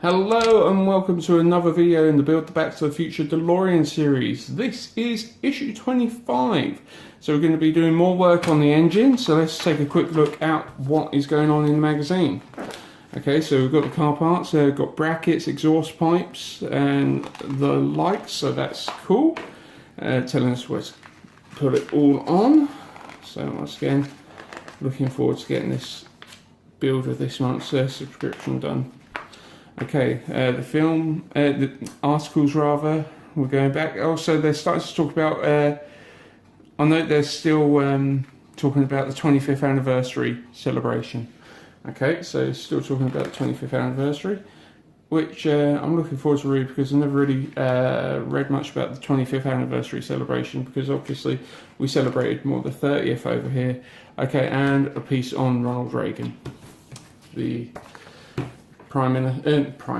Hello and welcome to another video in the Build the Back to the Future Delorean series. This is issue 25. So we're going to be doing more work on the engine. So let's take a quick look at what is going on in the magazine. Okay, so we've got the car parts, we've got brackets, exhaust pipes and the lights, so that's cool. Telling us where to put it all on. So once again, looking forward to getting this build of this month's subscription done. Okay, the articles rather, we're going back. Also, they're starting to talk about, I know they're still talking about the 25th anniversary celebration. Okay, so still talking about the 25th anniversary, which I'm looking forward to read because I've never really read much about the 25th anniversary celebration because obviously we celebrated more the 30th over here. Okay, and a piece on Ronald Reagan, the Prime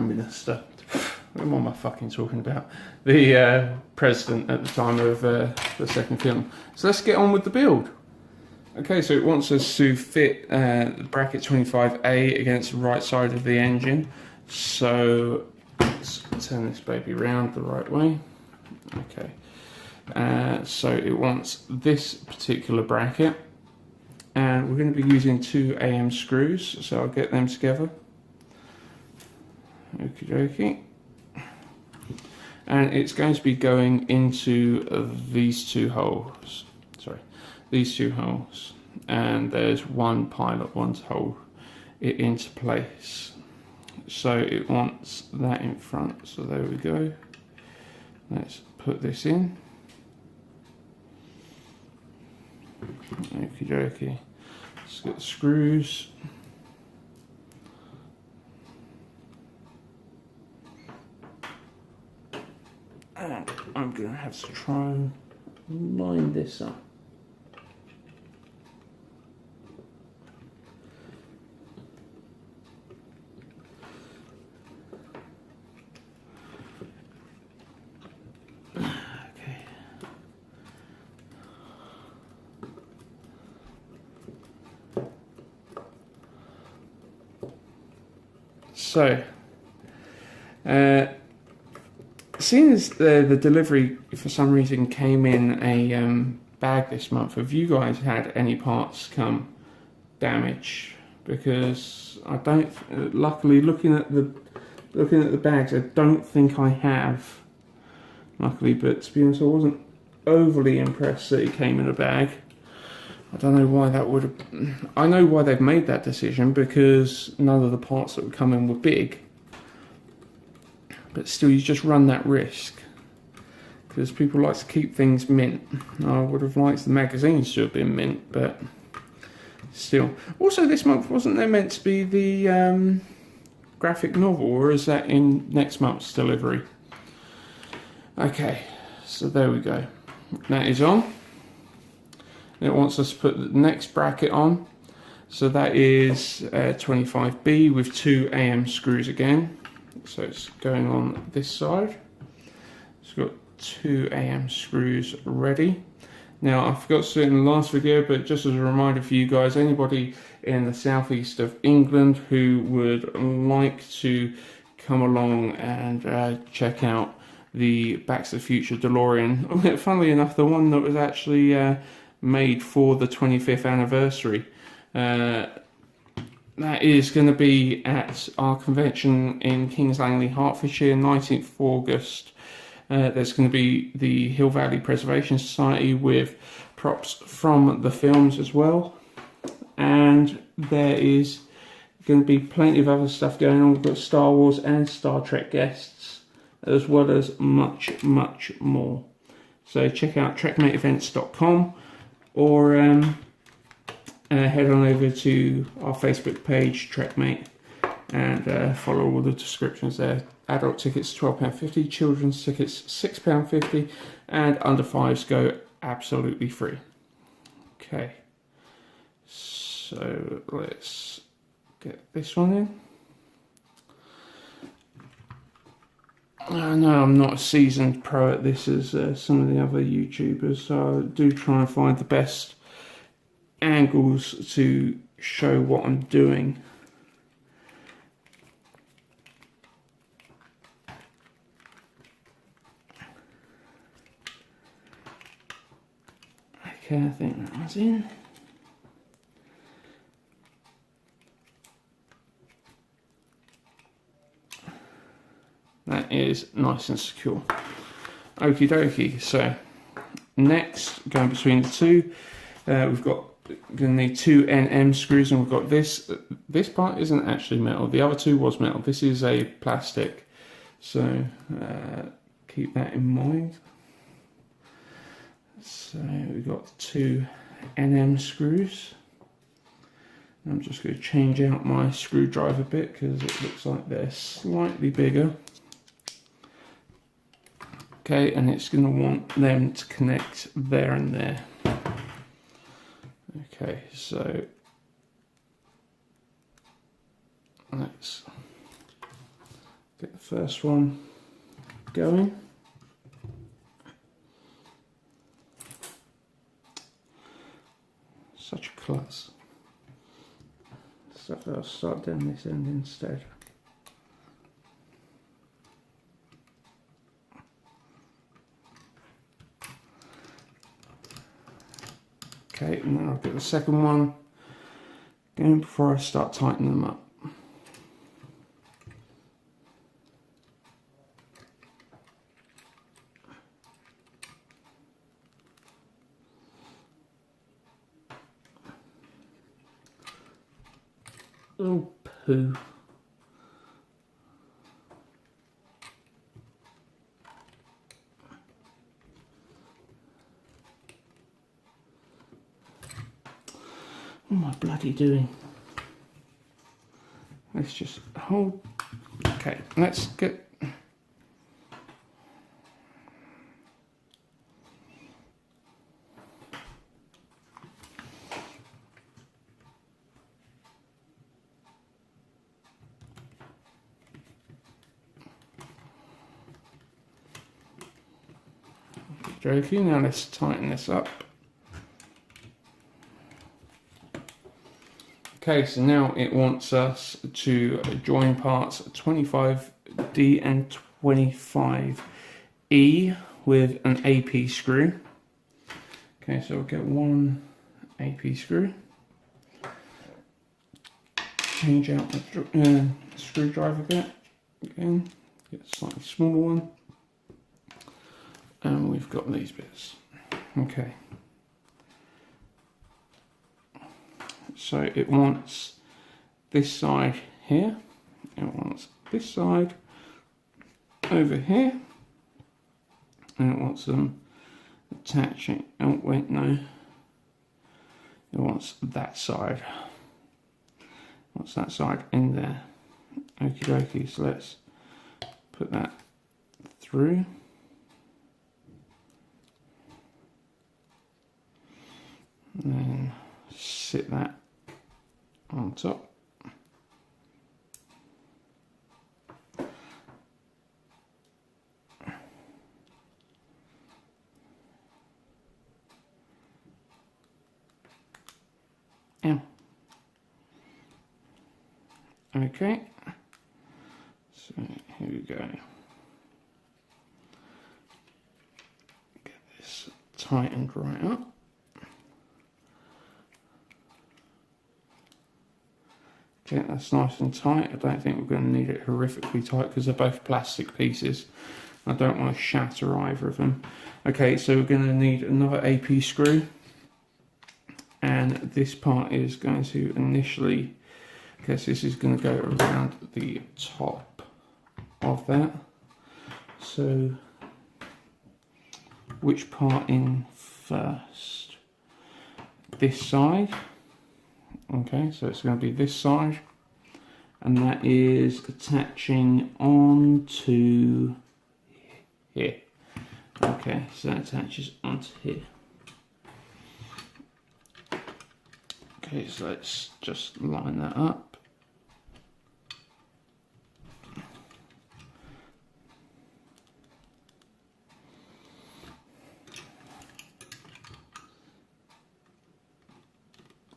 Minister. What am I fucking talking about? The president at the time of the second film. So let's get on with the build. Okay, so it wants us to fit the bracket 25A against the right side of the engine. So let's turn this baby around the right way. Okay, so it wants this particular bracket, and we're going to be using 2 AM screws. So I'll get them together. Okie dokie. And it's going to be going into these two holes. Sorry, these two holes. And there's one pilot one to hold it into place. So it wants that in front. So there we go. Let's put this in. Okie dokie. Let's get the screws. And I'm going to have to try and line this up. Okay. So, seeing as the delivery for some reason came in a bag this month, have you guys had any parts come damaged? Because I don't. Luckily, looking at the bags, I don't think I have. Luckily, but to be honest, I wasn't overly impressed that it came in a bag. I don't know why that would have. I know why they've made that decision because none of the parts that would come in were big. But still, you just run that risk because people like to keep things mint. I would have liked the magazines to have been mint, but still. Also, this month wasn't there meant to be the graphic novel, or is that in next month's delivery? Okay, so there we go. That is on. It wants us to put the next bracket on. So that is 25B with 2 AM screws again. So it's going on this side. It's got 2 AM screws ready. Now I forgot to do it in the last video, but just as a reminder for you guys, anybody in the southeast of England who would like to come along and check out the Back to the Future Delorean, funnily enough, the one that was actually made for the 25th anniversary. That is going to be at our convention in Kings Langley, Hertfordshire, 19th of August. There's going to be the Hill Valley Preservation Society with props from the films as well. And there is going to be plenty of other stuff going on. We've got Star Wars and Star Trek guests, as well as much, much more. So check out trekmateevents.com or head on over to our Facebook page, Trekmate, and follow all the descriptions there. Adult tickets £12.50, children's tickets £6.50, and under 5s go absolutely free. Okay, so let's get this one in. I know I'm not a seasoned pro at this as some of the other YouTubers, so I do try and find the best angles to show what I'm doing. Okay, I think that one's in. That is nice and secure. Okie dokie. So next, going between the two, we've got going to need 2 NM screws, and we've got this. This part isn't actually metal. The other two was metal. This is a plastic. So keep that in mind. So we've got 2 NM screws. I'm just going to change out my screwdriver bit because it looks like they're slightly bigger. Okay, and it's going to want them to connect there and there. Okay, so let's get the first one going. Such a klutz. So I'll start down this end instead. Okay, and then I'll get the second one going before I start tightening them up. Oh, poo. What am I bloody doing? Let's just hold. Okay, let's get. Joking, now let's tighten this up. Okay, so now it wants us to join parts 25D and 25E with an AP screw. Okay, so we'll get one AP screw. Change out the screwdriver bit. Again, get a slightly smaller one. And we've got these bits. Okay. So it wants this side here, it wants this side over here, and it wants them attaching. Oh wait, no. It wants that side. Wants that side in there. Okie dokie, so let's put that through. And then sit that on top. Yeah. Okay. So here we go. Get this tightened right up. Okay, that's nice and tight. I don't think we're going to need it horrifically tight because they're both plastic pieces. I don't want to shatter either of them. Okay, so we're going to need another AP screw. And this part is going to initially, because this is going to go around the top of that. So, which part in first? This side. Okay, so it's going to be this side, and that is attaching onto here. Okay, so that attaches onto here. Okay, so let's just line that up.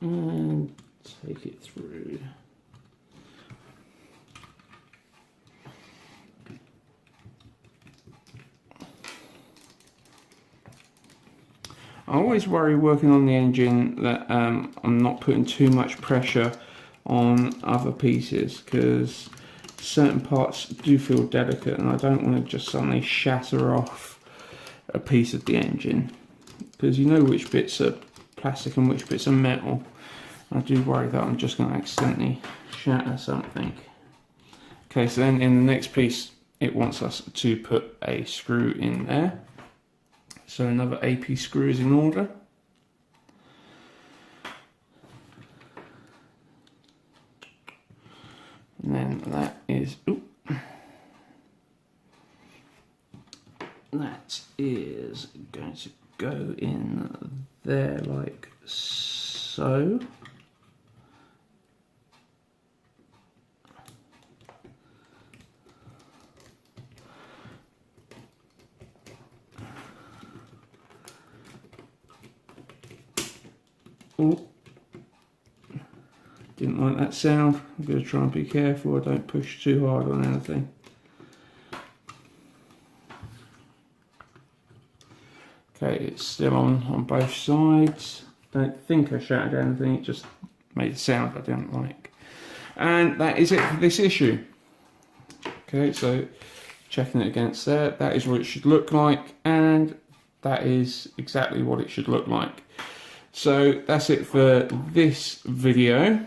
And take it through. I always worry working on the engine that I'm not putting too much pressure on other pieces, because certain parts do feel delicate and I don't want to just suddenly shatter off a piece of the engine, because you know which bits are plastic and which bits are metal. I do worry that I'm just going to accidentally shatter something. Okay, so then in the next piece it wants us to put a screw in there. So another AP screw is in order. And then that is, that is going to go in there like so. Oh, didn't like that sound. I'm going to try and be careful I don't push too hard on anything. Okay, it's still on both sides. Don't think I shattered anything, it just made a sound I didn't like. And that is it for this issue. Okay, so checking it against there, that is what it should look like, and that is exactly what it should look like. So that's it for this video.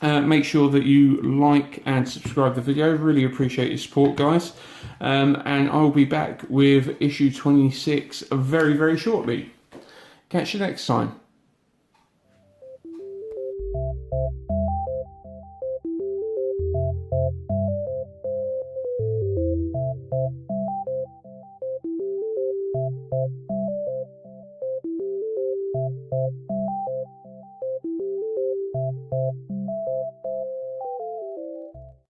Make sure that you like and subscribe to the video. Really appreciate your support, guys. And I'll be back with issue 26 very, very shortly. Catch you next time.